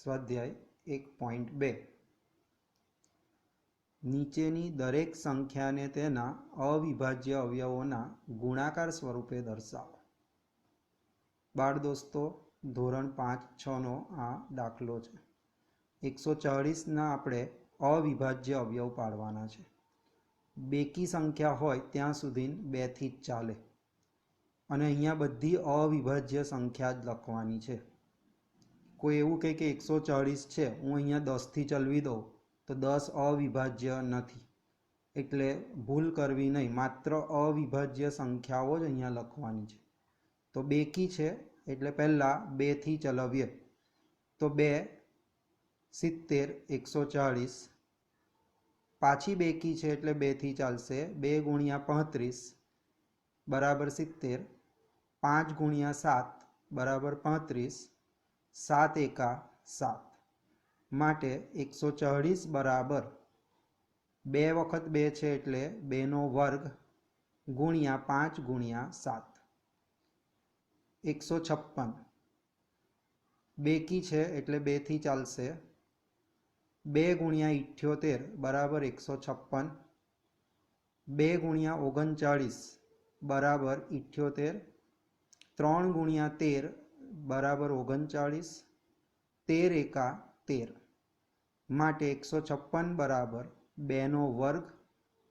સ્વાધ્યાય 1.2 નીચેની દરેક સંખ્યાને તેના અવિભાજ્ય અવયવોના ગુણાકાર સ્વરૂપે દર્શાવો। બાળ દોસ્તો, ધોરણ 5-6નો આ દાખલો છે। 140ના આપણે અવિભાજ્ય અવયવ પાડવાના છે। બેકી સંખ્યા હોય ત્યાં સુધી 2 થી જ ચાલે અને અહીંયા બધી અવિભાજ્ય સંખ્યા જ લખવાની છે। કોઈ એવું કહે કે 140 છે, હું અહીંયા 10 થી ચલવી દઉં તો 10 અવિભાજ્ય નથી, એટલે ભૂલ કરવી નહીં, માત્ર અવિભાજ્ય સંખ્યાઓ જ અહીંયા લખવાની છે। તો બેકી છે એટલે પહેલાં 2 થી ચલાવીએ તો 2 70 140, પાછી બેકી છે એટલે 2 થી ચાલશે, 2 ગુણ્યા 35 બરાબર 70, 5 ગુણ્યા 7 બરાબર 35, 7 એકા 7, માટે 140 બરાબર 2 વખત 2 છે એટલે 2નો વર્ગ ગુણ્યા 5 ગુણ્યા 7, 156। બેકી છે એટલે 2 થી ચાલશે, 2 ગુણ્યા 78 બરાબર 156, 2 ગુણ્યા 39 બરાબર 78, 3 ગુણ્યા 13 બરાબર 39, 13 એકા 13, માટે 156 બરાબર 2નો વર્ગ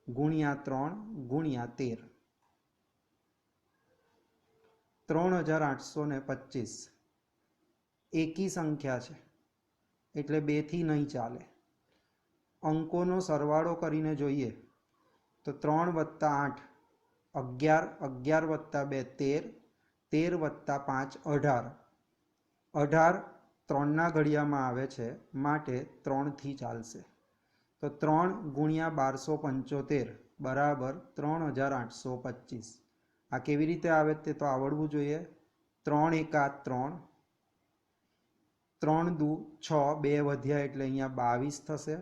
ગુણ્યા 3 ગુણ્યા 13, 3825। એકી સંખ્યા છે એટલે 2 થી નહીં ચાલે। અંકોનો સરવાળો કરીને જોઈએ તો 3 + 8 11, 11 + 2 13, 13 + 5 18, 18 3ના ઘડિયામાં આવે છે માટે 3 થી ચાલશે। તો 3 ગુણ્યા 1275 બરાબર 3825। આ કેવી રીતે આવે તે તો આવડવું જોઈએ। 3 એકા 3, 3 દુ 6, 2 વધ્યા એટલે અહીંયા 22 થશે,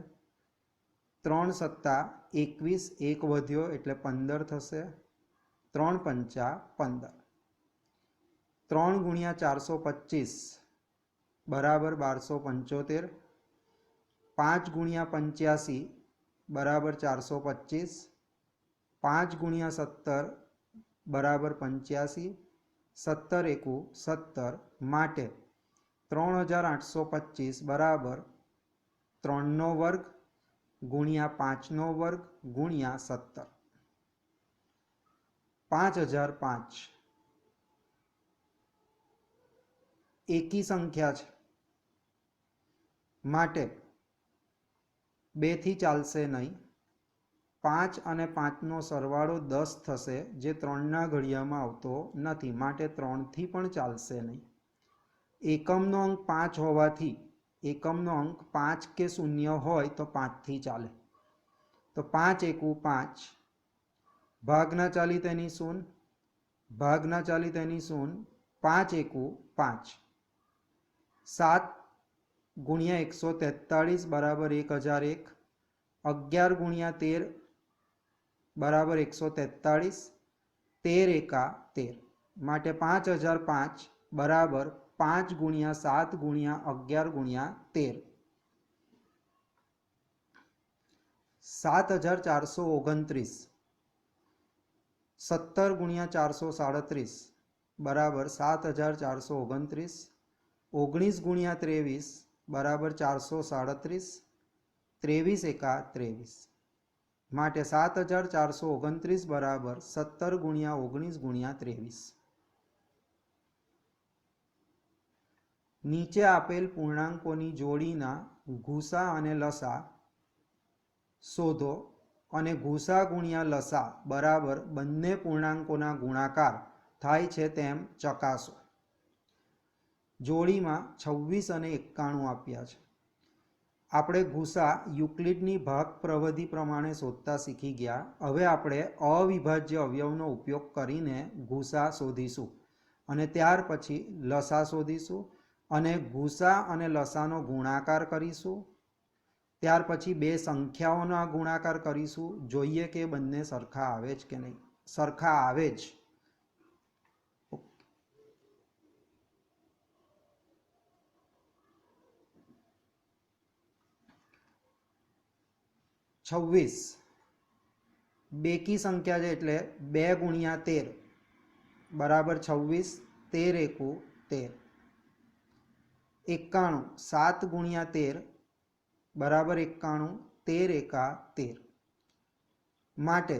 3 સત્તા 21, 1 વધ્યો એટલે 15 થશે, 3 પંચા 15, 3 ગુણ્યા 425 બરાબર 1275, 5 ગુણ્યા 85 બરાબર 425, 5 ગુણ્યા 17 બરાબર 85, 17 એકુ 17, માટે 3825 બરાબર 3નો વર્ગ ગુણ્યા 5નો વર્ગ ગુણ્યા 17, 5005। એકી સંખ્યા છે માટે 2 થી ચાલશે નહીં। 5 અને 5નો સરવાળો 10 થશે, જે 3ના ઘડિયામાં આવતો નથી, માટે 3 થી પણ ચાલશે નહીં। એકમનો અંક 5 હોવાથી એકમનો અંક 5 કે 0 હોય તો 5 થી ચાલે। તો 5 એકુ 5, ભાગના ચાલી તેની 0, ભાગના ચાલી તેની 0, 5 એકુ 5, 7 ગુણ્યા 143 બરાબર 1001, 11 ગુણ્યા 13 બરાબર 143, 13 એકા 13, માટે 5005 બરાબર 5 ગુણ્યા 7 ગુણ્યા 11 ગુણ્યા 13, 7429। 17 ગુણ્યા 437 બરાબર 7429, 19 ગુણ્યા 23 બરાબર 437, 23 એકા 23, માટે 7429 બરાબર 17 ગુણ્યા 19 ગુણ્યા 23। નીચે આપેલ પૂર્ણાંકોની જોડીના ગુસા અને લસા શોધો અને ગુસા ગુણ્યા લસા બરાબર બંને પૂર્ણાંકોના ગુણાકાર થાય છે તેમ ચકાસો। જોડીમાં 26 અને 91 આપ્યા છે। આપણે ગુસા યુક્લિડની ભાગ પ્રવિધિ પ્રમાણે શોધતા શીખી ગયા। હવે આપણે અવિભાજ્ય અવયવનો ઉપયોગ કરીને ગુસા શોધીશું અને ત્યાર પછી લસા શોધીશું અને ગુસા અને લસાનો ગુણાકાર કરીશું। ત્યાર પછી બે સંખ્યાઓનો ગુણાકાર કરીશું, જોઈએ કે બંને સરખા આવે જ કે નહીં। સરખા આવે જ। 26 બેકી સંખ્યા છે એટલે 2 ગુણ્યા 13 બરાબર 26, 13 એકુ 13. 91 7 ગુણ્યા 13 બરાબર 91, 13 એકા 13. માટે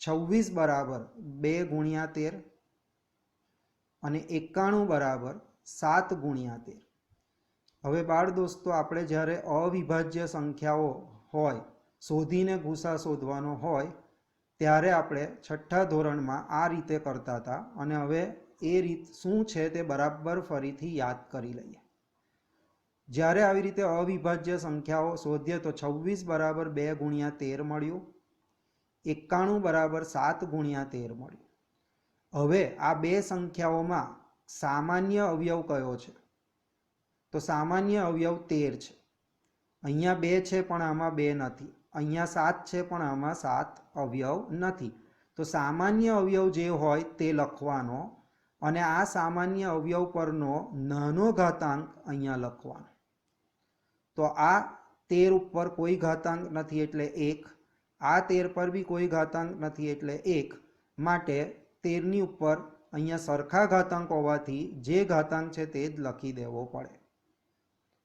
26 બરાબર 2 ગુણ્યા 13 અને 91 બરાબર 7 ગુણ્યા 13. હવે બાળ દોસ્તો આપણે જ્યારે અવિભાજ્ય સંખ્યાઓ હોય શોધીને ગુસા શોધવાનો હોય ત્યારે આપણે છઠ્ઠા ધોરણમાં આ રીતે કરતા હતા અને હવે એ રીત શું છે તે બરાબર ફરીથી યાદ કરી લઈએ. જ્યારે આવી રીતે અવિભાજ્ય સંખ્યાઓ શોધીએ તો 26 બરાબર 2 ગુણ્યા 13 મળ્યું, 91 બરાબર 7 ગુણ્યા 13 મળ્યું. હવે આ બે સંખ્યાઓમાં સામાન્ય અવયવ કયો છે? તો સામાન્ય અવયવ 13 છે. અહીંયા 2 છે પણ આમાં 2 નથી, અહીંયા 7 છે પણ આમાં 7 અવયવ નથી. તો સામાન્ય અવયવ જે હોય તે લખવાનો અને આ સામાન્ય અવયવ પરનો નાનો ઘાતાંક અહીંયા લખવાનો. તો આ 13 ઉપર કોઈ ઘાતાંક નથી એટલે 1, આ 13 પર બી કોઈ ઘાતાંક નથી એટલે 1. માટે 13 ની ઉપર અહીંયા સરખા ઘાતાંક હોવાથી જે ઘાતાંક છે તે જ લખી દેવો પડે.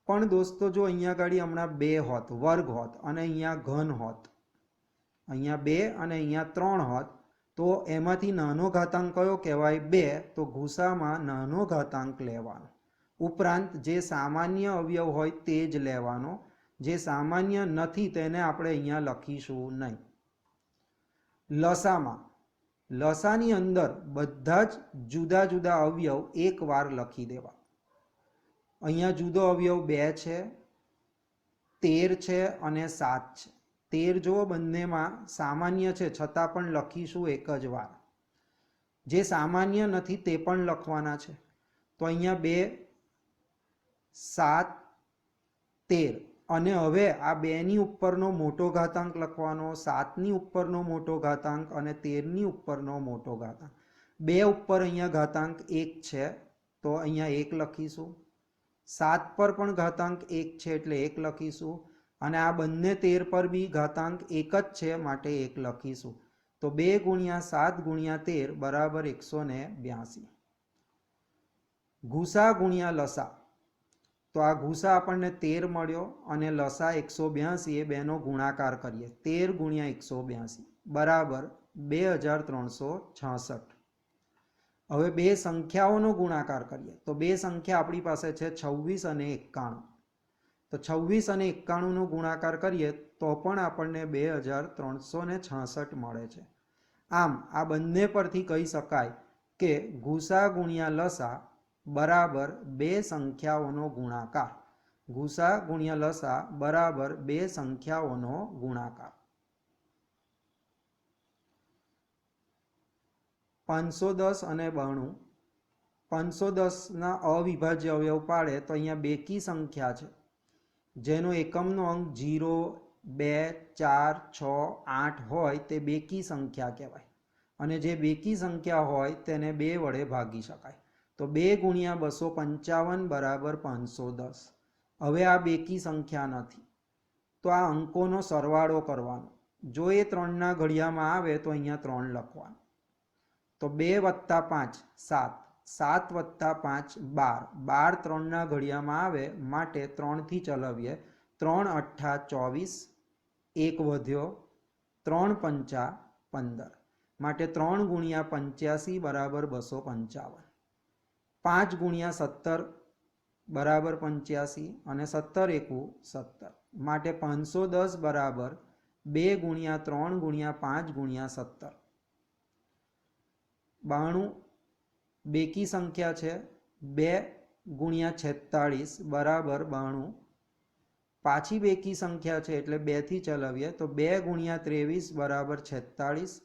પણ દોસ્તો જો અહીંયા આગળ હમણાં 2 હોત, વર્ગ હોત અને અહીંયા ઘન હોત, અહીંયા 2 અને અહીંયા 3 હોત, તો એમાંથી નાનો ઘાતાંક કયો કહેવાય? 2. તો ગુસામાં નાનો ઘાતાંક લેવાનો, ઉપરાંત જે સામાન્ય અવયવ હોય તે જ લેવાનો. જે સામાન્ય નથી તેને આપણે અહીંયા લખીશું નહીં. લસામાં લસાની અંદર બધા જ જુદા જુદા અવયવ એકવાર લખી દેવા. અહીંયા જુદો અવયવ 2 છે, 13 છે અને 7 છે. 13 જો બંનેમાં સામાન્ય છે છતાં પણ લખીશું એક જ વાર. જે સામાન્ય નથી તે પણ લખવાના છે. તો અહીંયા 2, 7, 13 અને હવે આ 2 ની ઉપરનો મોટો ઘાતાંક લખવાનો, 7 ની ઉપરનો મોટો ઘાતાંક અને 13 ની ઉપરનો મોટો ઘાતાંક. 2 ઉપર અહીંયા ઘાતાંક 1 છે તો અહીંયા 1 લખીશું. 7 પર પણ ઘાતાંક 1 છે એટલે 1 લખીશું અને આ બંને 13 પર બી ઘાતાંક 1 જ છે માટે 1 લખીશું. તો 2 ગુણ્યા 7 ગુણ્યા 13 બરાબર 182. ગુસા ગુણ્યા લસા. તો આ ગુસા આપણને 13 મળ્યો અને લસા 182 એ બેનો ગુણાકાર કરીએ. 13 ગુણ્યા 182 બરાબર 2366. હવે બે સંખ્યાઓનો ગુણાકાર કરીએ તો બે સંખ્યા આપણી પાસે છે 26 અને 91. તો 26 અને 91 નો ગુણાકાર કરીએ તો પણ આપણને 2366 મળે છે. આમ આ બંને પરથી કહી શકાય કે ગુસા ગુણ્યા લસા બરાબર બે સંખ્યાઓનો ગુણાકાર. ગુસા ગુણ્યા લસા બરાબર બે સંખ્યાઓનો ગુણાકાર. 510 અને 92. 510 ના અવિભાજ્ય અવયવ પાડે તો અહીંયા બેકી સંખ્યા છે જેનો એકમનો અંક 0, 2, 4, 6, 8 હોય તે બેકી સંખ્યા કહેવાય અને જે બેકી સંખ્યા હોય તેને 2 વડે ભાગી શકાય. તો 2 ગુણ્યા 255 બરાબર 510. હવે આ બેકી સંખ્યા નથી તો આ અંકોનો સરવાળો કરવાનો. જો એ 3 ના ઘડિયામાં આવે તો અહીંયા 3 લખવાનું. તો 2 + 5 7, 7 + 5 12, 12 3 ના ઘડિયામાં આવે માટે 3 થી ચલાવીએ. 3 × 8 = 24, 1 વધ્યો, 3 × 5 = 15 માટે 3 ગુણ્યા 85 બરાબર 255. 5 ગુણ્યા 17 બરાબર 85 અને 17 એકુ 17 માટે 510 બરાબર 2 ગુણ્યા 3 ગુણ્યા 5 ગુણ્યા 17. 92 બેકી સંખ્યા છે 2 ગુણ્યા 46 બરાબર 92. પાછી બેકી સંખ્યા છે એટલે 2 થી ચલાવીએ તો 2 ગુણ્યા 23 બરાબર 46.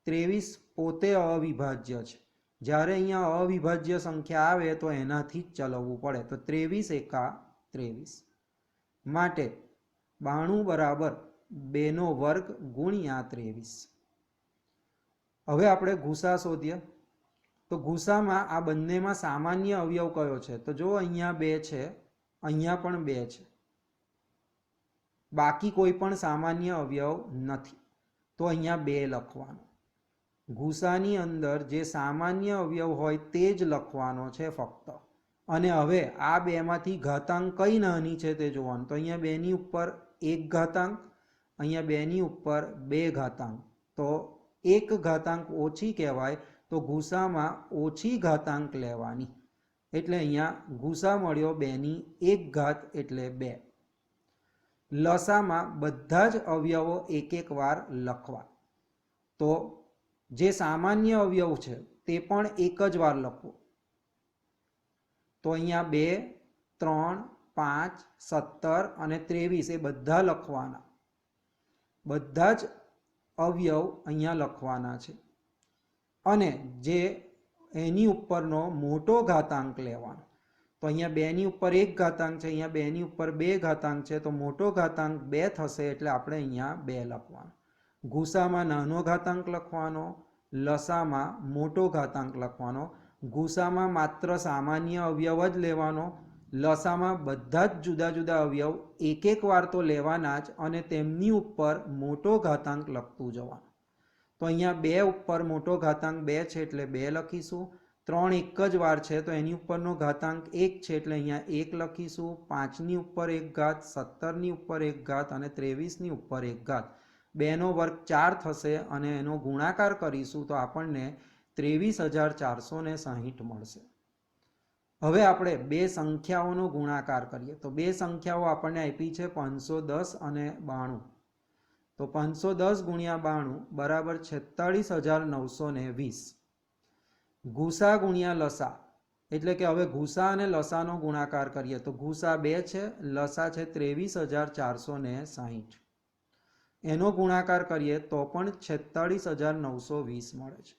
23 પોતે અવિભાજ્ય છે. જ્યારે અહીંયા અવિભાજ્ય સંખ્યા આવે તો એનાથી જ ચલાવવું પડે. તો 23 એકા 23 માટે 92 બરાબર 2 નો વર્ગ ગુણ્યા 23. હવે આપણે ગુસા શોધીએ તો ગુસામાં આ બંનેમાં સામાન્ય અવયવ કયો છે? તો જો અહીંયા 2 છે, અહીંયા પણ 2 છે. બાકી કોઈ પણ સામાન્ય અવયવ નથી, તો અહીંયા 2 લખવાનું. ગુસાની અંદર જે સામાન્ય અવયવ હોય તે જ લખવાનો છે ફક્ત. અને હવે આ બેમાંથી ઘાતાંક કઈ નાની છે તે જોવાનું. તો અહીંયા 2 ની ઉપર 1 ઘાતાંક, અહીંયા 2 ની ઉપર 2 ઘાતાંક. તો 1 ઘાતાંક ઓછી કહેવાય, તો ગુસામાં ઓછી ઘાતાંક લેવાની. એટલે અહીંયા ગુસા મળ્યો 2 ની 1 ઘાત એટલે 2. લસામાં બધા જ અવયવો એક એક વાર લખવા. તો જે સામાન્ય અવયવ છે તે પણ એક જ વાર લખવો. તો અહીંયા 2, 3, 5, 17 અને 23 એ બધા લખવાના. બધા જ અવયવ અહીંયા લખવાના છે. અને જે એની ઉપરનો મોટો ઘાતાંક લેવાનો. તો અહીંયા 2 ની ઉપર 1 ઘાતાંક છે, અહીંયા 2 ની ઉપર 2 ઘાતાંક છે, તો મોટો ઘાતાંક 2 થશે એટલે આપણે અહીંયા 2 લખવાનું. ગુસામાં નાનો ઘાતાંક લખવાનો, લસામાં મોટો ઘાતાંક લખવાનો. ગુસામાં માત્ર સામાન્ય અવયવ જ લેવાનો, લસામાં બધા જ જુદા જુદા અવયવ એક એક વાર તો લેવાના જ અને તેમની ઉપર મોટો ઘાતાંક લખતું જવાનું. તો અહીંયા 2 ઉપર મોટો ઘાતાંક 2 છે એટલે 2 લખીશું. 3 એક જ વાર છે તો એની ઉપરનો ઘાતાંક 1 છે એટલે અહીંયા 1 લખીશું. 5 ની ઉપર 1 ઘાત, 17 ની ઉપર 1 ઘાત અને 23 ની ઉપર 1 ઘાત. 2 નો વર્ગ 4 થશે અને એનો ગુણાકાર કરીશું તો આપણને 23,460 મળશે. હવે આપણે બે સંખ્યાઓનો ગુણાકાર કરીએ. તો બે સંખ્યાઓ આપણને આપી છે 510 અને 92. તો 510 ગુણ્યા 92 બરાબર 46,920. ગુસા ગુણ્યા લસા એટલે કે હવે ગુસા અને લસાનો ગુણાકાર કરીએ. તો ગુસા 2 છે, લસા છે 23,460. એનો ગુણાકાર કરીએ તો પણ 46,920 મળે છે.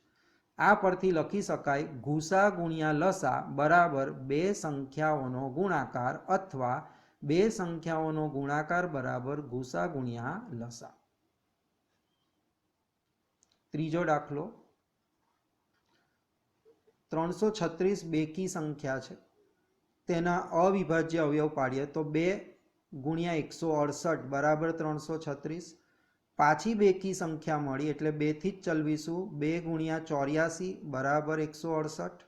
આ પરથી લખી શકાય ગુસા ગુણ્યા લસા બરાબર બે સંખ્યાઓનો ગુણાકાર અથવા બે સંખ્યાઓનો ગુણાકાર બરાબર ગુસા ગુણ્યા લસા. ત્રીજો દાખલો 336 બેકી સંખ્યા છે, તેના અવિભાજ્ય અવયવ પાડીએ તો 2 ગુણ્યા 168 બરાબર 336. પાછી બેકી સંખ્યા મળી એટલે 2 થી જ ચલવીશું. 2 ગુણ્યા 84 બરાબર 168.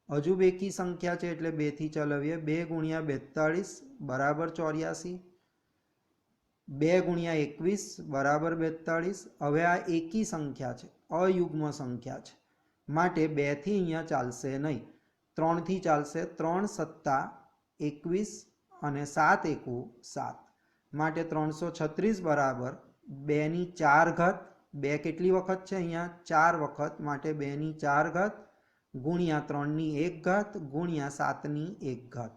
હજુ બેકી સંખ્યા છે એટલે 2 થી ચલાવીએ. 2 ગુણ્યા 42 બરાબર 84. 2 ગુણ્યા 21 બરાબર 42. હવે આ એકી સંખ્યા છે, અયુગ્મ સંખ્યા છે, માટે 2 થી અહીંયા ચાલશે નહીં, 3 થી ચાલશે. 3 સત્તા 21 અને 7 એકુ 7, માટે 336 બરાબર 2 ની 4 ઘાત. 2 કેટલી વખત છે અહીંયા? 4 વખત, માટે 2 ની 4 ઘાત ગુણ્યા 3 ની 1 ઘાત ગુણ્યા 7 ની 1 ઘાત.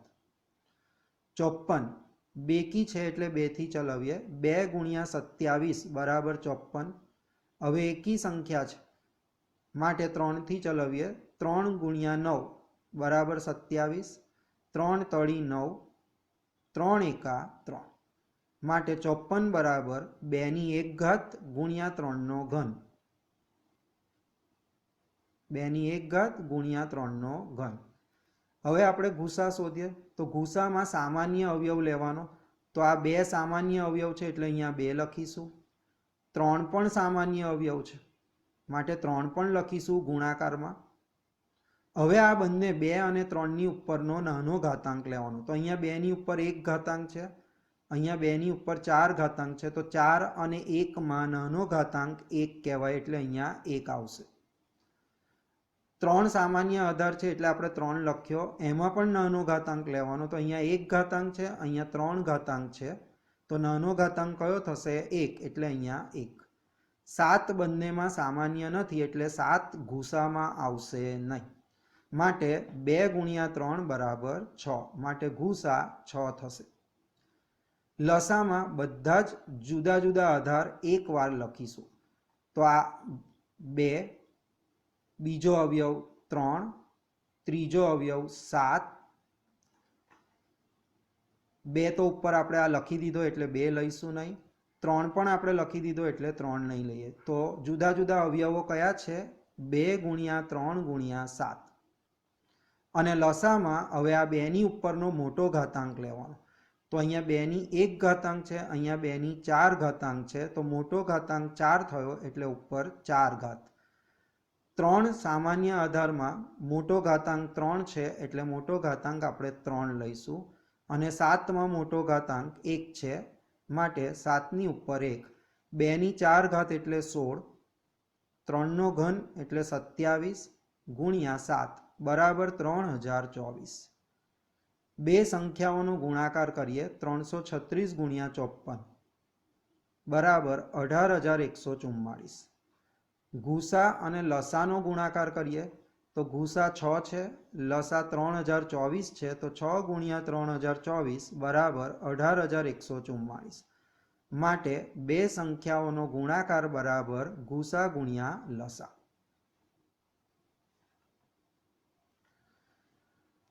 54 બેકી છે એટલે 2 થી ચલાવીએ. 2 ગુણ્યા 27 બરાબર 54. હવે એકી સંખ્યા છે માટે 3 થી ચલાવીએ. 3 ગુણ્યા 9 બરાબર 27. 3 તળી 9, 3 એકા 3, માટે 54 બરાબર 2 ની 1 ઘાત ગુણ્યા 3 નો ઘન. 2 ની 1 ઘાત ગુણ્યા 3 નો ઘન. હવે આપણે ગુસા શોધીએ. તો ગુસામાં સામાન્ય અવયવ લેવાનો. તો આ બે સામાન્ય અવયવ છે એટલે અહીંયા 2 લખીશું. 3 પણ સામાન્ય અવયવ છે માટે 3 પણ લખીશું ગુણાકારમાં. હવે આ બંને 2 અને 3 ની ઉપરનો નાનો ઘાતાંક લેવાનો. તો અહીંયા 2 ની ઉપર 1 ઘાતાંક છે, અહીંયા 2 ની ઉપર 4 ઘાતાંક છે, તો 4 અને 1 માં નાનો ઘાતાંક 1 કહેવાય એટલે અહીંયા 1 આવશે. 3 સામાન્ય આધાર છે એટલે આપણે 3 લખ્યો. એમાં પણ નાનો ઘાતાંક લેવાનો. તો અહીંયા 1 ઘાતાંક છે, અહીંયા 3 ઘાતાંક છે, તો નાનો ઘાતાંક કયો થશે? 1, એટલે અહીંયા 1. 7 બંનેમાં સામાન્ય નથી એટલે 7 ગુસામાં આવશે નહીં, માટે 2 ગુણ્યા 3 બરાબર 6, માટે ગુસા 6 થશે. લસામાં બધા જ જુદા જુદા આધાર એક વાર લખીશું. તો આ 2, બીજો અવયવ 3, ત્રીજો અવયવ 7. 2 તો ઉપર આપણે આ લખી દીધો એટલે 2 લઈશું નહીં. 3 પણ આપણે લખી દીધો એટલે 3 નહીં લઈએ. તો જુદા જુદા અવયવો કયા છે? 2 ગુણ્યા 3 ગુણ્યા 7. અને લસામાં હવે આ 2 ની ઉપરનો મોટો ઘાતાંક લેવાનો. તો અહીંયા 2 ની 1 ઘાતાંક છે, અહીંયા 2 ની 4 ઘાતાંક છે, તો મોટો ઘાતાંક 4 થયો એટલે ઉપર 4 ઘાત. 3 સામાન્ય આધારમાં મોટો ઘાતાંક 3 છે એટલે મોટો ઘાતાંક આપણે 3 લઈશું અને 7માં મોટો ઘાતાંક 1 છે માટે 7 ની ઉપર 1. 2 ની 4 ઘાત એટલે 16, 3 નો ઘન એટલે 27 ગુણ્યા 7 બરાબર 3024. બે સંખ્યાઓનો ગુણાકાર કરીએ 336 ગુણ્યા 54 બરાબર 18144. ગુસા અને લસાનો ગુણાકાર કરીએ તો ગુસા 6 છે, લસા 3024 છે, તો 6 ગુણ્યા 3024 બરાબર 18144. માટે બે સંખ્યાઓનો ગુણાકાર બરાબર ગુસા ગુણ્યા લસા.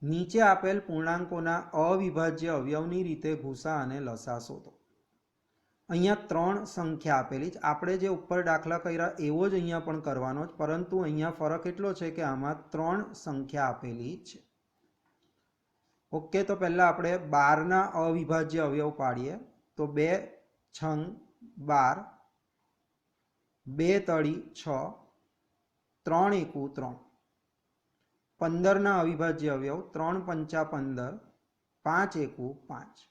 નીચે આપેલ પૂર્ણાંકોના અવિભાજ્ય અવયવની રીતે ગુસા અને લસા શોધો. અહીંયા 3 સંખ્યા આપેલી છે. આપણે જે ઉપર દાખલા કર્યા એવો જ અહીંયા પણ કરવાનો જ, પરંતુ અહીંયા ફરક એટલો છે કે આમાં 3 સંખ્યા આપેલી છે. ઓકે, તો પહેલા આપણે 12ના અવિભાજ્ય અવયવ પાડીએ તો 2 છંગ 12, 2 તળી 6, 3 એકુ 3. 15ના અવિભાજ્ય અવયવ 3 પંચા 15, 5 એકુ 5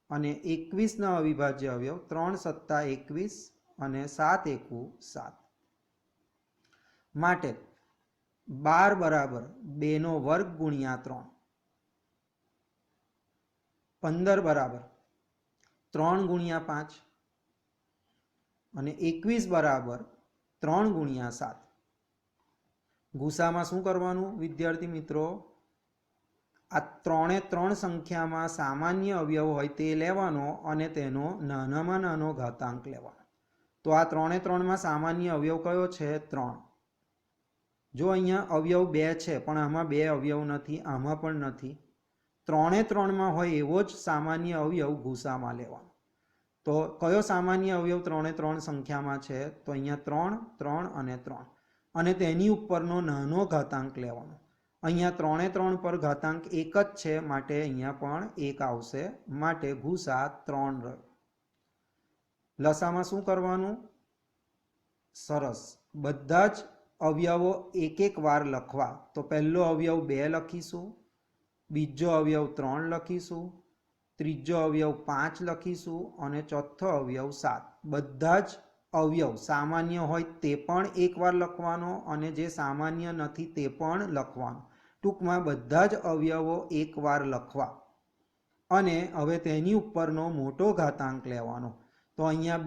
અને 21ના અવિભાજ્ય અવયવ 3 સત્તા 21 અને 7 એકુ 7. માટે 12 બરાબર 2 નો વર્ગ ગુણ્યા 3, 15 બરાબર 3 ગુણ્યા 5 અને 21 બરાબર 3 ગુણ્યા 7. ગુસામાં શું કરવાનું વિદ્યાર્થી મિત્રો? આ 3 સંખ્યામાં સામાન્ય અવયવ હોય તે લેવાનો અને તેનો નાનામાં નાનો ઘાતાંક લેવાનો. તો આ 3માં સામાન્ય અવયવ કયો છે? 3. જો અહીંયા અવયવ 2 છે પણ આમાં 2 અવયવ નથી, આમાં પણ નથી. 3માં હોય એવો જ સામાન્ય અવયવ ગુસામાં લેવાનો. તો કયો સામાન્ય અવયવ 3 સંખ્યામાં છે? તો અહીંયા 3, 3 અને 3 અને તેની ઉપરનો નાનો ઘાતાંક લેવાનો. અહીંયા 3 પર ઘાતાંક 1 જ છે માટે અહીંયા પણ 1 આવશે. માટે ગુસા 3 રહ્યો. લસામાં શું કરવાનું? સરસ, બધા જ અવયવો એક એક વાર લખવા. તો પહેલો અવયવ 2 લખીશું, બીજો અવયવ 3 લખીશું, ત્રીજો અવયવ 5 લખીશું અને ચોથો અવયવ 7. બધા જ અવયવ સામાન્ય હોય તે પણ એકવાર લખવાનો અને જે સામાન્ય નથી તે પણ લખવાનો. ટૂંકમાં બધા જ અવયવો એકવાર લખવા અને હવે તેની ઉપરનો મોટો ઘાતાંક લેવાનો. તો અહીંયા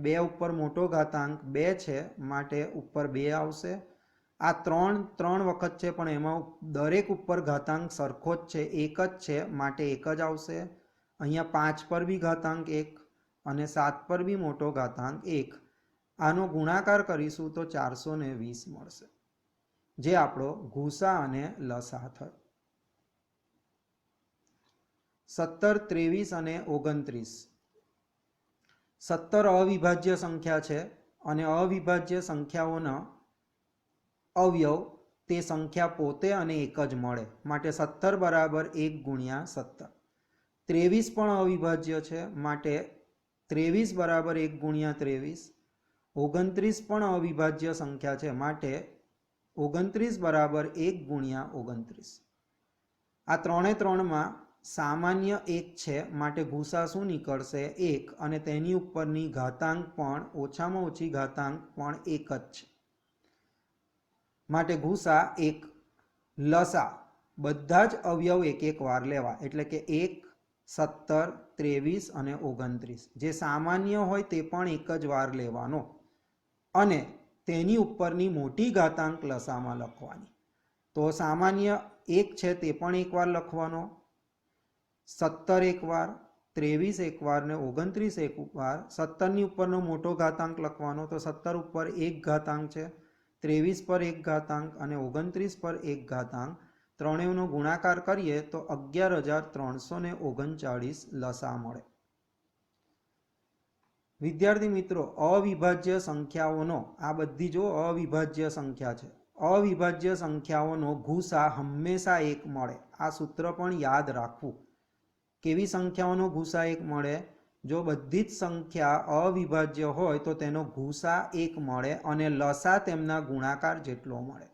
2 ઉપર મોટો ઘાતાંક 2 છે માટે ઉપર 2 આવશે. આ 3 વખત છે પણ એમાં દરેક ઉપર ઘાતાંક સરખો જ છે, 1 જ છે માટે 1 જ આવશે. અહીંયા 5 પર બી ઘાતાંક 1 અને 7 પર બી મોટો ઘાતાંક 1. આનો ગુણાકાર કરીશું તો 420 મળશે, જે આપણો ગુસા અને લસા થયો. 17, 23 અને 29. 17 અવિભાજ્ય સંખ્યા છે અને અવિભાજ્ય સંખ્યાઓના અવયવ તે સંખ્યા પોતે અને એક જ મળે માટે 17 બરાબર 1 ગુણ્યા 17. 23 પણ અવિભાજ્ય છે માટે 23 બરાબર 1 ગુણ્યા 23. 29 પણ અવિભાજ્ય સંખ્યા છે માટે 29 બરાબર 1 ગુણ્યા 29. આ 3માં સામાન્ય 1 છે માટે ગુસા શું નીકળશે? 1 અને તેની ઉપરની ઘાતાંક પણ ઓછામાં ઓછી ઘાતાંક પણ 1 જ છે માટે ગુસા 1. લસા બધા જ અવયવ એક એક વાર લેવા એટલે કે 1, 17, 23 અને 29. જે સામાન્ય હોય તે પણ એક જ વાર લેવાનો અને તેની ઉપરની મોટી ઘાતાંક લસામાં લખવાની. તો સામાન્ય 1 છે તે પણ એકવાર લખવાનો, 17 એકવાર, 23 એકવાર ને 29 એકવાર. 17ની ઉપરનો મોટો ઘાતાંક લખવાનો તો 17 ઉપર 1 ઘાતાંક છે, 23 પર 1 ઘાતાંક અને 29 પર 1 ઘાતાંક. ત્રણેયનો ગુણાકાર કરીએ તો 11339 લસા મળે. વિદ્યાર્થી મિત્રો, અવિભાજ્ય સંખ્યાઓનો આ બધી જો અવિભાજ્ય સંખ્યા છે, અવિભાજ્ય સંખ્યાઓનો ગુસા હંમેશા 1 મળે. આ સૂત્ર પણ યાદ રાખવું. કેવી સંખ્યાઓનો ગુસા 1 મળે? જો બધી જ સંખ્યા અવિભાજ્ય હોય તો તેનો ગુસા 1 મળે અને લસા તેમના ગુણાકાર જેટલો મળે.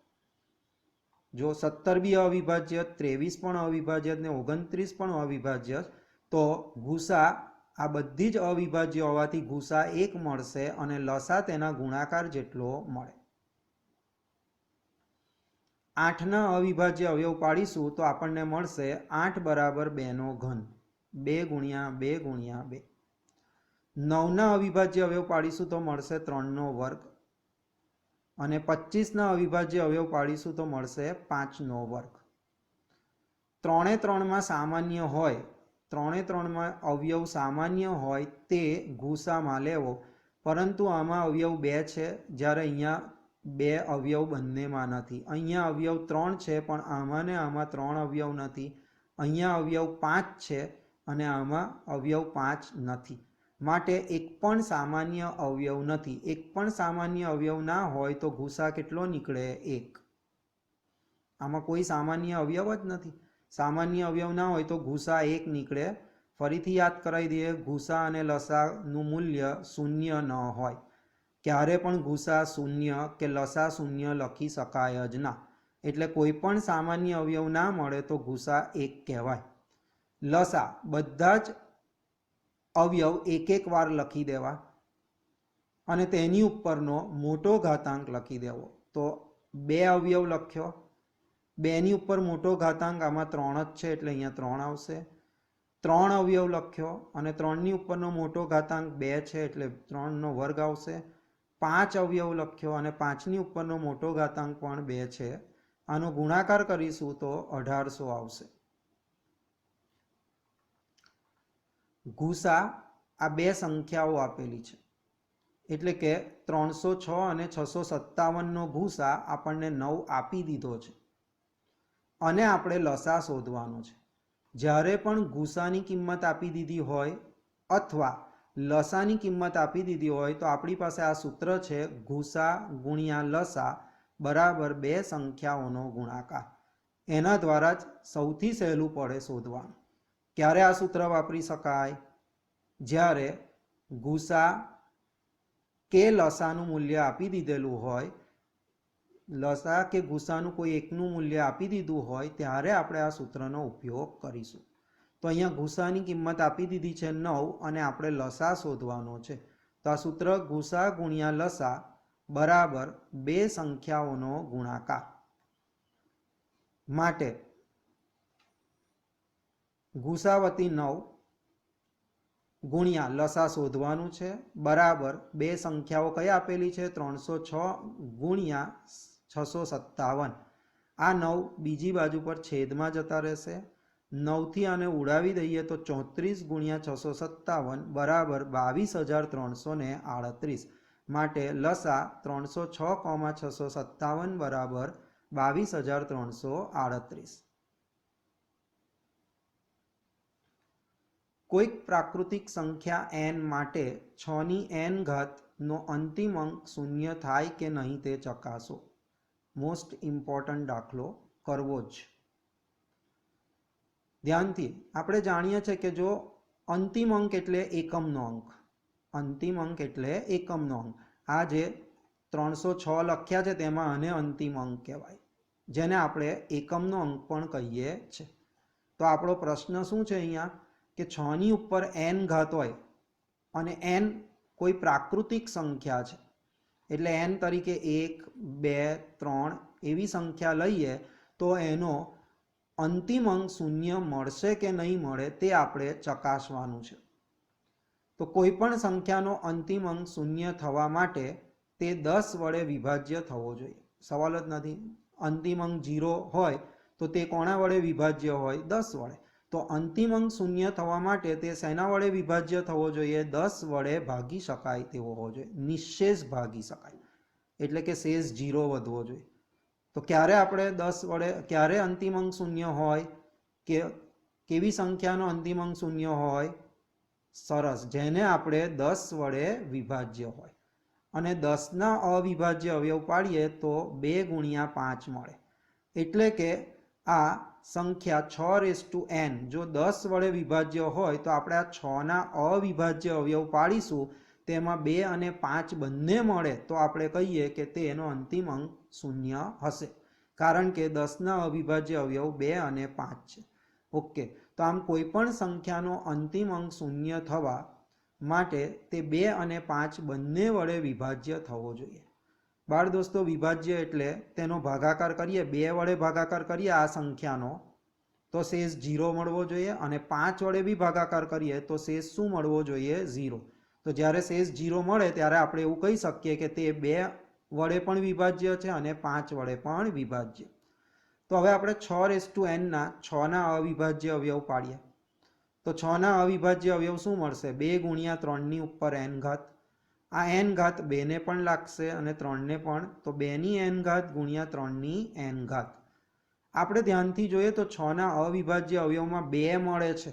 જો 17 બી અવિભાજ્ય, 23 પણ અવિભાજ્ય ને 29 પણ અવિભાજ્ય, તો ગુસા આ બધી જ અવિભાજ્ય હોવાથી ગુસા 1 મળશે અને લસા તેના ગુણાકાર જેટલો મળે. 8ના અવિભાજ્ય અવયવ પાડીશું તો આપણને મળશે 8 બરાબર 2 નો ઘન, 2 ગુણ્યા 2 ગુણ્યા 2. 9ના અવિભાજ્ય અવયવ પાડીશું તો મળશે 3 નો વર્ગ અને 25ના અવિભાજ્ય અવયવ પાડીશું તો મળશે 5 નો વર્ગ. 3 એ 3માં સામાન્ય હોય, 3 એ 3માં અવયવ સામાન્ય હોય તે ગુસામાં લેવો, પરંતુ આમાં અવયવ 2 છે જ્યારે અહીંયા 2 અવયવ બંનેમાં નથી. અહીંયા અવયવ 3 છે પણ આમાં ને આમાં 3 અવયવ નથી. અહીંયા અવયવ 5 છે અને આમાં અવયવ 5 નથી. માટે એક પણ સામાન્ય અવયવ નથી. એક પણ સામાન્ય અવયવ ના હોય તો ગુસા કેટલો નીકળે? 1. આમાં કોઈ સામાન્ય અવયવ જ નથી. સામાન્ય અવયવ ના હોય તો ગુસા 1 નીકળે. ફરીથી યાદ કરાવી દઈએ, ગુસા અને લસાનું મૂલ્ય 0 ન હોય. ક્યારે પણ ગુસા 0 કે લસા 0 લખી શકાય જ ના. એટલે કોઈ પણ સામાન્ય અવયવ ના મળે તો ગુસા 1 કહેવાય. લસા બધા જ અવયવ એક એક વાર લખી દેવા અને તેની ઉપરનો મોટો ઘાતાંક લખી દેવો. તો 2 અવયવ લખ્યો, 2ની ઉપર મોટો ઘાતાંક, આમાં 3 જ છે એટલે અહીંયા 3 આવશે. 3 અવયવ લખ્યો અને 3ની ઉપરનો મોટો ઘાતાંક 2 છે એટલે 3નો વર્ગ આવશે. 5 અવયવ લખ્યો અને 5ની ઉપરનો મોટો ઘાતાંક પણ 2 છે. આનો ગુણાકાર કરીશું તો 1800 આવશે. ગુસા આ બે સંખ્યાઓ આપેલી છે એટલે કે 306 અને 657 નો ગુસા આપણને 9 આપી દીધો છે અને આપણે લસા શોધવાનો છે. જ્યારે પણ ગુસાની કિંમત આપી દીધી હોય અથવા લસાની કિંમત આપી દીધી હોય તો આપણી પાસે આ સૂત્ર છે, ગુસા ગુણ્યા લસા બરાબર 2 સંખ્યાઓનો ગુણાકાર. એના દ્વારા જ સૌથી સહેલું પડે શોધવાનું. ક્યારે આ સૂત્ર વાપરી શકાય? જ્યારે ગુસા કે લસાનું મૂલ્ય આપી દીધેલું હોય, લસા કે ગુસાનું કોઈ એકનું મૂલ્ય આપી દીધું હોય ત્યારે આપણે આ સૂત્રનો ઉપયોગ કરીશું. તો અહીંયા ગુસાની કિંમત આપી દીધી છે 9 અને આપણે લસા શોધવાનો છે. તો આ સૂત્ર ગુસા ગુણ્યા લસા બરાબર 2 સંખ્યાઓનો ગુણાકાર. માટે ગુસા વત્તી 9 ગુણ્યા લસા શોધવાનું છે બરાબર 2 સંખ્યાઓ કઈ આપેલી છે? 306 ગુણ્યા 657. આ 9 બીજી બાજુ પર છેદમાં જતા રહેશે. 9થી આને ઉડાવી દઈએ તો 34 ગુણ્યા 657 બરાબર 22,338. માટે લસા 306,657 બરાબર 22,338. કોઈક પ્રાકૃતિક સંખ્યા n માટે 6ની n ઘાતનો અંતિમ અંક 0 થાય કે નહીં તે ચકાસો. મોસ્ટ ઇમ્પોર્ટન્ટ દાખલો કરવો જ. ધ્યાનથી આપણે જાણીએ છીએ કે જો અંતિમ અંક એટલે એકમનો અંક, અંતિમ અંક એટલે એકમનો અંક. આ જે 306 લખ્યા છે તેમાં આને અંતિમ અંક કહેવાય, જેને આપણે એકમનો અંક પણ કહીએ છીએ. તો આપણો પ્રશ્ન શું છે અહીંયા કે 6ની ઉપર n ઘાત હોય અને n કોઈ પ્રાકૃતિક સંખ્યા છે એટલે n તરીકે 1, 2, 3 એવી સંખ્યા લઈએ તો એનો અંતિમ અંક 0 મળશે કે નહીં મળે તે આપણે ચકાસવાનું છે. તો કોઈ પણ સંખ્યાનો અંતિમ અંક 0 થવા માટે તે 10 વડે વિભાજ્ય થવો જોઈએ. સવાલ જ નથી. અંતિમ અંક 0 હોય તો તે કોના વડે વિભાજ્ય હોય? 10 વડે. તો અંતિમ અંક 0 થવા માટે તે શેના વડે વિભાજ્ય થવો જોઈએ? 10 વડે ભાગી શકાય તેવો હોવો જોઈએ, નિશેષ ભાગી શકાય, એટલે કે શેષ 0 વધવો જોઈએ. તો ક્યારે આપણે 10 વડે, ક્યારે અંતિમ અંક 0 હોય કે કેવી સંખ્યાનો અંતિમ અંક 0 હોય? સરસ, જેને આપણે 10 વડે વિભાજ્ય હોય. અને 10ના અવિભાજ્ય અવયવ પાડીએ તો 2 ગુણ્યા 5 મળે. એટલે કે આ સંખ્યા 6n જો 10 વડે વિભાજ્ય હોય તો આપણે આ 6ના અવિભાજ્ય અવયવ પાડીશું, તેમાં 2 અને 5 બંને મળે તો આપણે કહીએ કે તેનો અંતિમ અંક 0 હશે, કારણ કે 10ના અવિભાજ્ય અવયવ 2 અને 5 છે. ઓકે, તો આમ કોઈ પણ સંખ્યાનો અંતિમ અંક 0 થવા માટે તે 2 અને 5 બંને વડે વિભાજ્ય થવો જોઈએ. બાળ દોસ્તો, વિભાજ્ય એટલે તેનો ભાગાકાર કરીએ, 2 વડે ભાગાકાર કરીએ આ સંખ્યાનો તો શેષ 0 મળવો જોઈએ, અને 5 વડે બી ભાગાકાર કરીએ તો શેષ શું મળવો જોઈએ? 0. તો જ્યારે શેષ 0 મળે ત્યારે આપણે એવું કહી શકીએ કે તે 2 વડે પણ વિભાજ્ય છે અને 5 વડે પણ વિભાજ્ય. તો હવે આપણે 6n ના 6ના અવિભાજ્ય અવયવ પાડીએ. તો 6ના અવિભાજ્ય અવયવ શું મળશે? 2 ગુણ્યા 3 ની ઉપર n ઘાત. આ n ઘાત 2 ને પણ લાગશે અને 3 ને પણ, તો 2 ની n ઘાત ગુણ્યા 3 ની n ઘાત. આપણે ધ્યાનથી જોઈએ તો 6ના અવિભાજ્ય અવયવમાં 2 મળે છે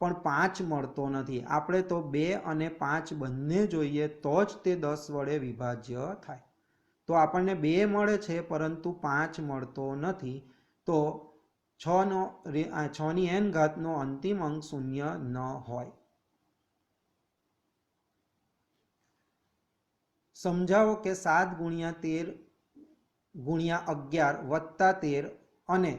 પણ 5 મળતો નથી. આપણે તો 2 અને 5 બંને જોઈએ તો જ તે 10 વડે વિભાજ્ય થાય. તો આપણને 2 મળે છે પરંતુ 5 મળતો નથી. તો 6 ની n ઘાતનો અંતિમ અંક 0 ન હોય. સમજાવો કે 7 ગુણ્યા 13 ગુણ્યા 11 વત્તા 13 અને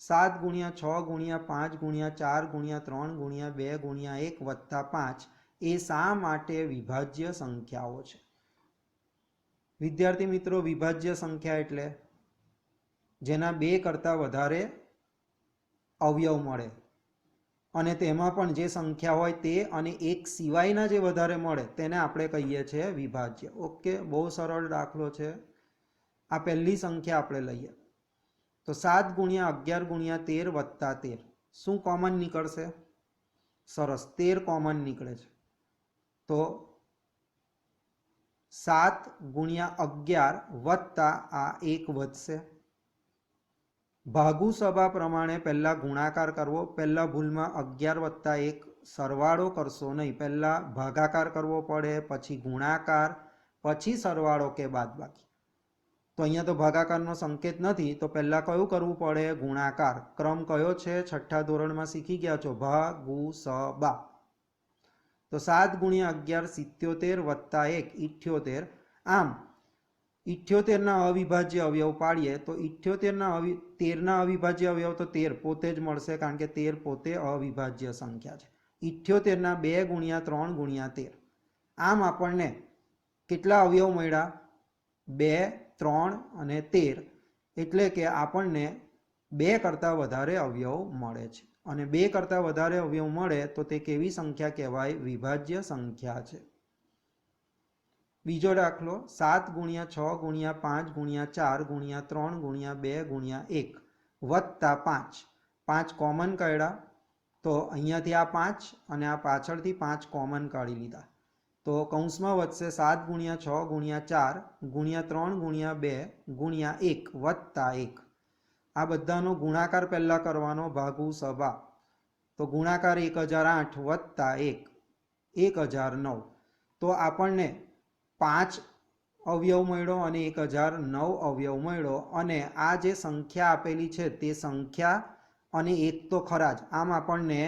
7 ગુણ્યા 6 ગુણ્યા 5 ગુણ્યા 4 ગુણ્યા 3 ગુણ્યા 2 ગુણ્યા 1 વત્તા 5 એ શા માટે વિભાજ્ય સંખ્યાઓ છે? વિદ્યાર્થી મિત્રો, વિભાજ્ય સંખ્યા એટલે જેના 2 કરતાં વધારે અવયવ મળે અને તેમાં પણ જે સંખ્યા હોય તે અને એક સિવાયના જે વધારે મળે તેને આપણે કહીએ છીએ વિભાજ્ય. ઓકે, બહુ સરળ દાખલો છે. આ પહેલી સંખ્યા આપણે લઈએ તો 7 ગુણ્યા 11 ગુણ્યા 13 વત્તા 13 શું કોમન નીકળશે? સરસ, 13 કોમન નીકળે છે. તો 7 ગુણ્યા 11 વત્તા આ 1 વધશે. ભાગુ સભા પ્રમાણે પહેલા ગુણાકાર કરવો. પહેલા ભૂલમાં 11 વત્તા 1 સરવાળો કરશો નહીં, પહેલા ભાગાકાર કરવો પડે, પછી ગુણાકાર, પછી સરવાળો કે બાદબાકી. તો અહીંયા તો ભાગાકારનો સંકેત નથી, તો પહેલા કયું કરવું પડે? ગુણાકાર. ક્રમ કયો છે? છઠ્ઠા ધોરણમાં શીખી ગયા છો, ભાગુ સભા. તો 7 ગુણ્યા 11 77 વત્તા 1 78. આમ 78 ના અવિભાજ્ય અવયવ પાડીએ તો 13 ના અવિભાજ્ય અવયવ તો 13 પોતે જ મળશે, કારણ કે 13 પોતે અવિભાજ્ય સંખ્યા છે. 78 ના 2 ગુણ્યા 3 ગુણ્યા 13. આમ આપણને કેટલા અવયવ મળ્યા? 2, 3 અને 13. એટલે કે આપણને 2 કરતાં વધારે અવયવ મળે છે. અને 2 કરતાં વધારે અવયવ મળે તો તે કેવી સંખ્યા કહેવાય? વિભાજ્ય સંખ્યા છે. બીજો દાખલો, 7 ગુણ્યા 6 ગુણ્યા 5 ગુણ્યા 4 ગુણ્યા 3 ગુણ્યા 2 ગુણ્યા 1 વત્તા 5. 5 કોમન કાઢ્યા તો અહીંયાથી આ 5 અને આ પાછળથી 5 કોમન કાઢી લીધા. તો કૌંસમાં વધશે 7 ગુણ્યા 6 ગુણ્યા 4 ગુણ્યા 3 ગુણ્યા 2 ગુણ્યા 1 વત્તા 1. આ બધાનો ગુણાકાર પહેલા કરવાનો, ભાગુ સભા. તો ગુણાકાર 1008 વત્તા 1 1009. તો આપણને 5 અવયવ મળ્યો અને 1009 અવયવ મળ્યો. અને આ જે સંખ્યા આપેલી છે તે સંખ્યા અને 1 તો ખરા જ, આમ આપણને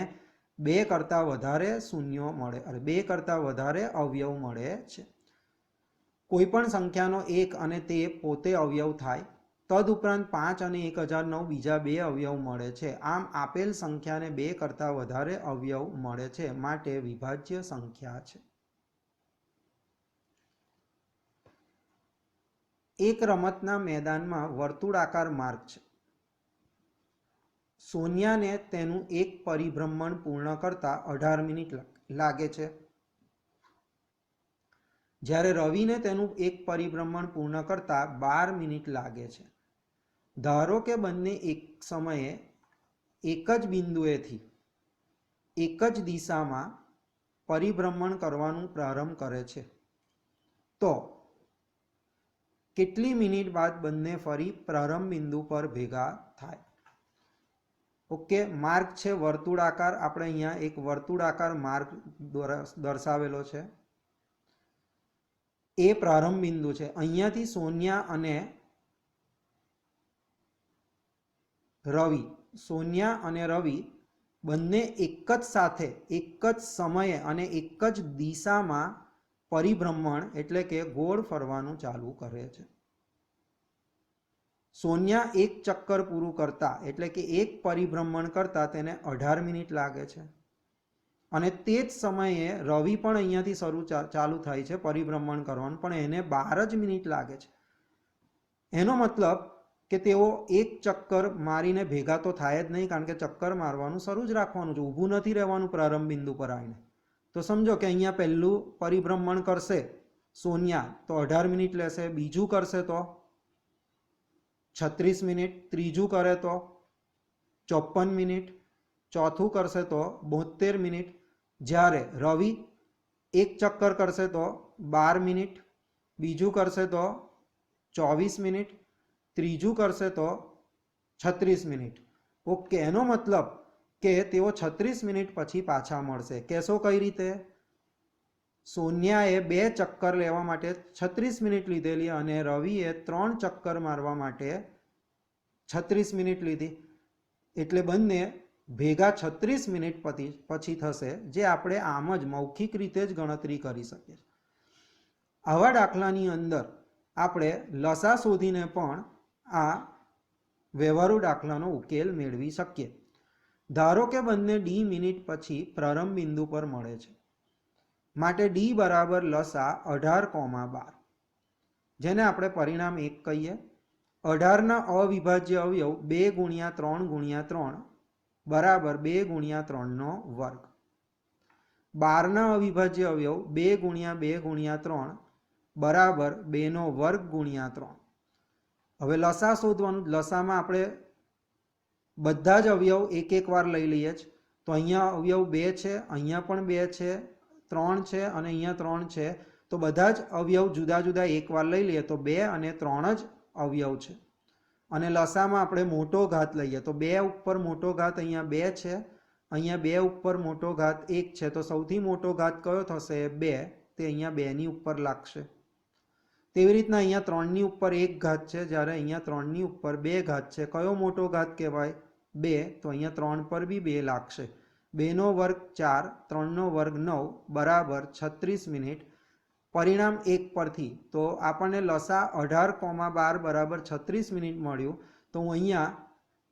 2 કરતાં વધારે શૂન્યો મળે, 2 કરતાં વધારે અવયવ મળે છે. કોઈ પણ સંખ્યાનો 1 અને તે પોતે અવયવ થાય. તદુપરાંત 5 અને 1009 બીજા 2 અવયવ મળે છે. આમ આપેલ સંખ્યાને 2 કરતાં વધારે અવયવ મળે છે, માટે વિભાજ્ય સંખ્યા છે. એક રમતના મેદાનમાં વર્તુળાકાર માર્ગ છે. સોનિયાને તેનું એક પરિભ્રમણ પૂર્ણ કરતા 18 મિનિટ લાગે છે, જ્યારે રવિને તેનું એક પરિભ્રમણ પૂર્ણ કરતા 12 મિનિટ લાગે છે. ધારો કે બંને એક સમયે એક જ બિંદુએથી એક જ દિશામાં પરિભ્રમણ કરવાનું પ્રારંભ કરે છે, તો કેટલી મિનિટ બાદ બંને ફરી પ્રારંભ બિંદુ પર ભેગા થાય? ઓકે, માર્ગ છે વર્તુળાકાર. આપણે અહીંયા એક વર્તુળાકાર માર્ગ દર્શાવેલો છે. એ પ્રારંભ બિંદુ છે. અહીંયાથી સોનિયા અને રવિ સોનિયા અને રવિ બંને એક જ સાથે એક જ સમયે અને એક જ દિશામાં પરિભ્રમણ એટલે કે ગોળ ફરવાનું ચાલુ કરે છે. સોનિયા એક ચક્કર પૂરું કરતા એટલે કે એક પરિભ્રમણ કરતા તેને 18 મિનિટ લાગે છે અને તે જ સમયે રવિ પણ અહીંયાથી શરૂ ચાલુ થાય છે પરિભ્રમણ કરવાનું, પણ એને 12 જ મિનિટ લાગે છે. એનો મતલબ કે તેઓ એક ચક્કર મારીને ભેગા તો થાય જ નહીં, કારણ કે ચક્કર મારવાનું શરૂ જ રાખવાનું છે, ઊભું નથી રહેવાનું પ્રારંભ બિંદુ પર આવીને. તો સમજો કે અહીંયા પહેલું પરિભ્રમણ કરશે સોનિયા તો 18 મિનિટ લેશે, બીજું કરશે તો 36 મિનિટ, ત્રીજું કરે તો 54 મિનિટ, ચોથું કરશે તો 72 મિનિટ. જ્યારે રવિ એક ચક્કર કરશે તો 12 મિનિટ, બીજું કરશે તો 24 મિનિટ, ત્રીજું કરશે તો 36 મિનિટ. ઓકે, એનો મતલબ કે તેઓ 36 મિનિટ પછી પાછા મળશે. કહેશો કઈ રીતે? સોનિયાએ 2 ચક્કર લેવા માટે 36 મિનિટ લીધેલી અને રવિએ 3 ચક્કર મારવા માટે 36 મિનિટ લીધી, એટલે બંને ભેગા 36 મિનિટ પછી થશે, જે આપણે આમ જ મૌખિક રીતે જ ગણતરી કરી શકીએ. આવા દાખલાની અંદર આપણે લસા શોધીને પણ આ વ્યવહારુ દાખલાનો ઉકેલ મેળવી શકીએ. ધારો કે બંને ડી મિનિટ પછી પ્રારંભ બિંદુ પર મળે છે, માટે ડી બરાબર લસા 18,12, જેને આપણે પરિણામ 1 કહીએ. 18ના અવિભાજ્ય અવયવ 2 ગુણ્યા 3 ગુણ્યા 3 બરાબર 2 ગુણ્યા 3નો વર્ગ. 12ના અવિભાજ્ય અવયવ 2 ગુણ્યા 2 ગુણ્યા 3 બરાબર 2નો વર્ગ ગુણ્યા 3. હવે લસા શોધવાનું. લસામાં આપણે બધા જ અવયવ એક એક વાર લઈ લઈએ જ. તો અહીંયા અવયવ 2 છે, અહીંયા પણ 2 છે, 3 છે અને અહીંયા 3 છે. તો બધા જ અવયવ જુદા જુદા એક વાર લઈ લઈએ તો 2 અને 3 જ અવયવ છે. અને લસામાં આપણે મોટો ઘાત લઈએ તો 2 ઉપર મોટો ઘાત અહીંયા 2 છે, અહીંયા 2 ઉપર મોટો ઘાત 1 છે. તો સૌથી મોટો ઘાત કયો થશે? 2. તે અહીંયા 2ની ઉપર લાગશે. તેવી રીતના અહીંયા 3ની ઉપર 1 ઘાત છે, જ્યારે અહીંયા 3ની ઉપર 2 ઘાત છે. કયો મોટો ઘાત કહેવાય? 2. તો અહીંયા 3 પર બી 2 લાગશે. 2નો વર્ગ 4, 3નો વર્ગ 9 બરાબર 36 મિનિટ. પરિણામ 1 પરથી તો આપણને લસા 18,12 બરાબર 36 મિનિટ મળ્યું. તો હું અહીંયા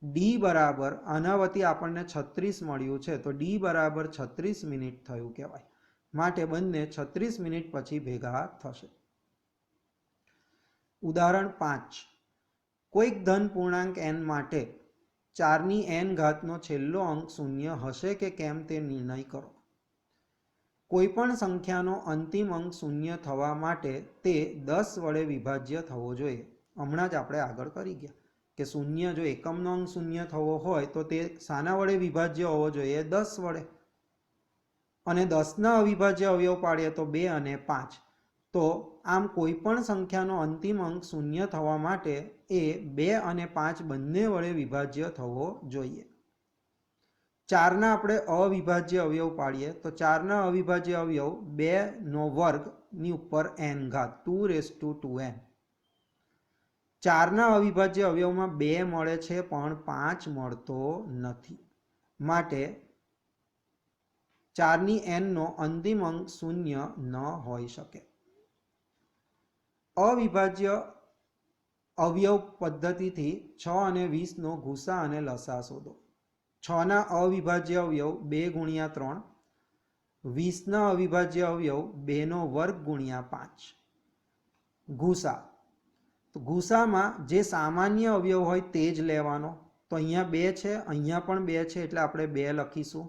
ડી બરાબર આના વતી આપણને 36 મળ્યું છે, તો ડી બરાબર 36 મિનિટ થયું કહેવાય. માટે બંને 36 મિનિટ પછી ભેગા થશે. ઉદાહરણ 5. કોઈક ધન પૂર્ણાંક n માટે 4ની n ઘાતનો છેલ્લો અંક 0 હશે કે કેમ તે નિર્ણય કરો. કોઈપણ સંખ્યાનો અંતિમ અંક 0 થવા માટે તે 10 વડે વિભાજ્ય થવો જોઈએ. હમણાં જ આપણે આગળ કરી ગયા કે 0 જો એકમનો અંક 0 થવો હોય તો તે શાના વડે વિભાજ્ય હોવો જોઈએ? 10 વડે. અને 10ના અવિભાજ્ય અવયવ પાડીએ તો 2 અને 5. તો આમ કોઈપણ સંખ્યાનો અંતિમ અંક 0 થવા માટે એ 2 અને 5 બંને વડે વિભાજ્ય થવો જોઈએ. 4ના આપણે અવિભાજ્ય અવયવ પાડીએ તો 4ના અવિભાજ્ય અવયવ 2નો વર્ગની ઉપર n ઘાત 2n. 4ના અવિભાજ્ય અવયવમાં 2 મળે છે પણ 5 મળતો નથી. માટે 4ની n નો અંતિમ અંક 0 ન હોઈ શકે. અવિભાજ્ય અવયવ પદ્ધતિથી 6 અને 20નો ગુસા અને લસા શોધો. 6ના અવિભાજ્ય અવયવ 2 ગુણ્યા 3, 20ના અવિભાજ્ય અવયવ 2નો વર્ગ ગુણ્યા 5. ગુસા. તો ગુસામાં જે સામાન્ય અવયવ હોય તે જ લેવાનો. તો અહીંયા 2 છે, અહીંયા પણ 2 છે, એટલે આપણે 2 લખીશું.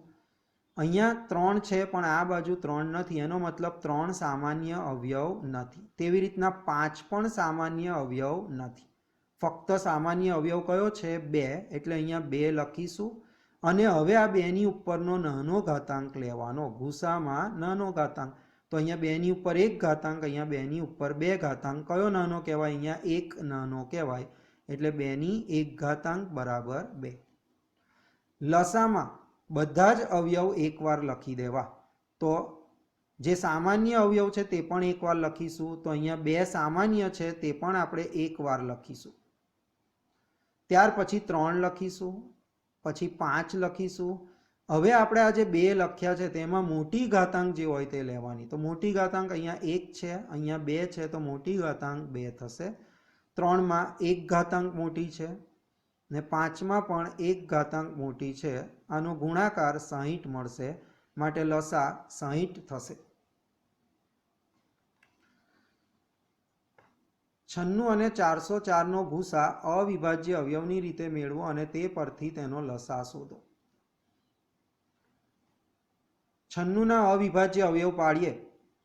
અહીંયા 3 છે પણ આ બાજુ 3 નથી, એનો મતલબ 3 સામાન્ય અવયવ નથી. તેવી રીતના 5 પણ સામાન્ય અવયવ નથી. ફક્ત સામાન્ય અવયવ કયો છે? 2, એટલે અહીંયા 2 લખીશું. અને હવે આ 2ની ઉપરનો નાનો ઘાતાંક લેવાનો. ગુસામાં નાનો ઘાતાંક. તો અહીંયા 2ની ઉપર 1 ઘાતાંક, અહીંયા 2ની ઉપર 2 ઘાતાંક. કયો નાનો કહેવાય? અહીંયા 1 નાનો કહેવાય. એટલે 2ની 1 ઘાતાંક બરાબર 2. લસામાં બધા જ અવયવ એકવાર લખી દેવા. તો જે સામાન્ય અવયવ છે તે પણ એકવાર લખીશું. તો અહીંયા 2 સામાન્ય છે તે પણ આપણે એકવાર લખીશું. ત્યાર પછી 3 લખીશું, પછી 5 લખીશું. હવે આપણે આ જે 2 લખ્યા છે તેમાં મોટી ઘાતાંક જે હોય તે લેવાની. તો મોટી ઘાતાંક અહીંયા 1 છે, અહીંયા 2 છે, તો મોટી ઘાતાંક 2 થશે. 3માં 1 ઘાતાંક મોટી છે ને 5માં પણ 1 ઘાતાંક મોટી છે. આનો ગુણાકાર 60 મળશે, માટે લસા 60 થશે. 96 અને 404નો ભૂસા અવિભાજ્ય અવયવની રીતે મેળવો અને તે પરથી તેનો લસા શોધો. 96ના અવિભાજ્ય અવયવ પાડીએ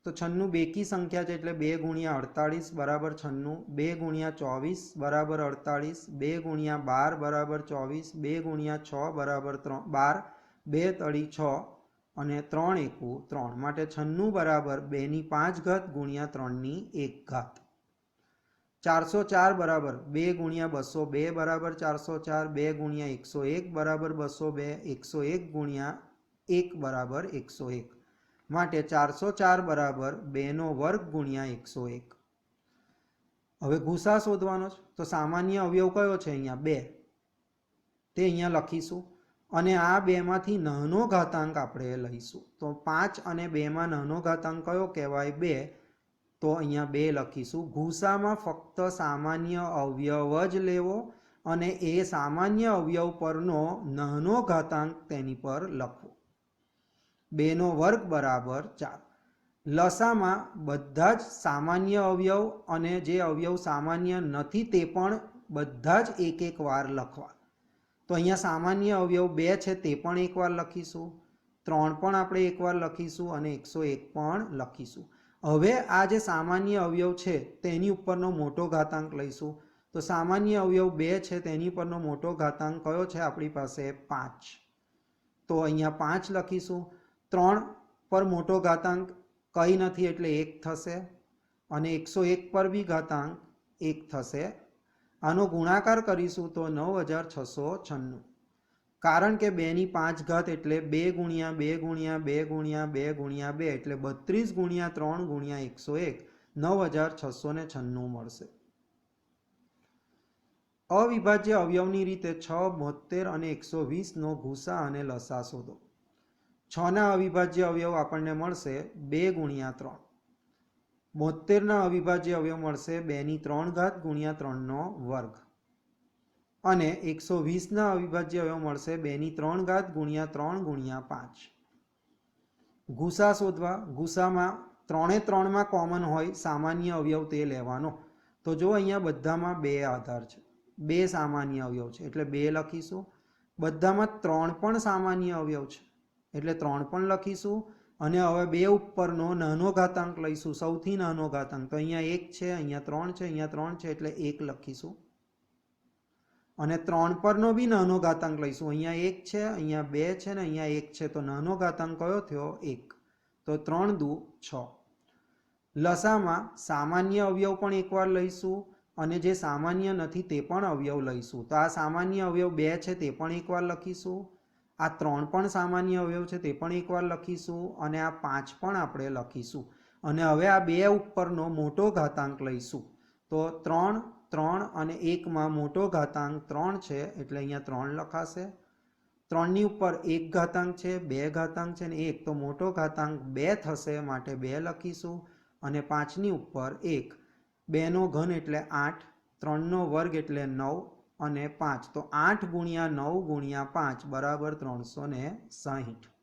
તો 96 બેકી સંખ્યા છે, એટલે 2 ગુણ્યા 48 બરાબર 96, 2 ગુણ્યા 24 બરાબર 48, 2 ગુણ્યા 12 બરાબર 24, 2 ગુણ્યા 6 બરાબર 12, 2 તળી 6 અને 3 એકુ 3, માટે 96 બરાબર 2/5 ગુણ્યા 3/1. 404 બરાબર 2 ગુણ્યા 202 બરાબર 404, 2 ગુણ્યા 101 બરાબર 202, 101 ગુણ્યા 1 બરાબર 101, માટે 404 બરાબર 2નો વર્ગ ગુણ્યા 101. હવે ગુસા શોધવાનો છે, તો સામાન્ય અવયવ કયો છે? અહીંયા 2, તે અહીંયા લખીશું અને આ 2માંથી નાનો ઘાતાંક આપણે લઈશું. તો 5 અને 2માં નાનો ઘાતાંક કયો કહેવાય? 2, તો અહીંયા 2 લખીશું. ગુસામાં ફક્ત સામાન્ય અવયવ જ લેવો અને એ સામાન્ય અવયવ પરનો નાનો ઘાતાંક તેની પર લખવો. 2નો વર્ગ બરાબર 4. લસામાં બધા જ સામાન્ય અવયવ અને જે અવયવ સામાન્ય નથી તે પણ બધા જ એક એક વાર લખવા. તો અહીંયા સામાન્ય અવયવ 2 છે તે પણ એકવાર લખીશું, 3 પણ આપણે એકવાર લખીશું અને 101 પણ લખીશું. હવે આ જે સામાન્ય અવયવ છે તેની ઉપરનો મોટો ઘાતાંક લઈશું. તો સામાન્ય અવયવ 2 છે તેની પરનો મોટો ઘાતાંક કયો છે? આપણી પાસે 5. તો અહીંયા 5 લખીશું. 3 પર મોટો ઘાતાંક કંઈ નથી એટલે 1 થશે અને 101 પર બી ઘાતાંક 1 થશે. આનો ગુણાકાર કરીશું તો 9696. કારણ કે 2/5 એટલે 2 ગુણ્યા 2 ગુણ્યા 2 ગુણ્યા 2 ગુણ્યા 2 એટલે 32 ગુણ્યા 3 ગુણ્યા 101, 9696 મળશે. અવિભાજ્ય અવયવની રીતે 6, 72 અને 120નો ભૂસા અને લસા શોધો. 6ના અવિભાજ્ય અવયવ આપણને મળશે 2 ગુણ્યા 3. 72ના અવિભાજ્ય અવયવ મળશે 2/3 ગુણ્યા 3નો વર્ગ અને 120ના અવિભાજ્ય અવયવ મળશે 2/3 ગુણ્યા 3 ગુણ્યા 5. ગુસા શોધવા. ગુસામાં 3માં કોમન હોય સામાન્ય અવયવ તે લેવાનો. તો જો અહીંયા બધામાં 2 આધાર છે, 2 સામાન્ય અવયવ છે એટલે 2 લખીશું. બધામાં 3 પણ સામાન્ય અવયવ છે એટલે 3 પણ લખીશું અને હવે 2 ઉપરનો નાનો ઘાતાંક લઈશું, સૌથી નાનો ઘાતાંક. તો અહીંયા 1 છે, અહીંયા 3 છે, અહીંયા 3 છે એટલે 1 લખીશું અને 3 પરનો બી નાનો ઘાતાંક લઈશું. અહીંયા 1 છે, અહીંયા 2 છે ને અહીંયા 1 છે, તો નાનો ઘાતાંક કયો થયો? 1. તો 3 દુ 6. લસામાં સામાન્ય અવયવ પણ એકવાર લઈશું અને જે સામાન્ય નથી તે પણ અવયવ લઈશું. તો આ સામાન્ય અવયવ 2 છે તે પણ એકવાર લખીશું, આ 3 પણ સામાન્ય અવયવ છે તે પણ એકવાર લખીશું અને આ 5 પણ આપણે લખીશું. અને હવે આ 2 ઉપરનો મોટો ઘાતાંક લઈશું. તો 3, 3 અને 1માં મોટો ઘાતાંક 3 છે એટલે અહીંયા 3 લખાશે. 3ની ઉપર 1 ઘાતાંક છે, 2 ઘાતાંક છે ને 1, તો મોટો ઘાતાંક 2 થશે માટે 2 લખીશું અને 5ની ઉપર 1. 2નો ઘન એટલે 8, 3નો વર્ગ એટલે 9 અને 5, તો 8 ગુણ્યા 9 ગુણ્યા 5 બરાબર 360.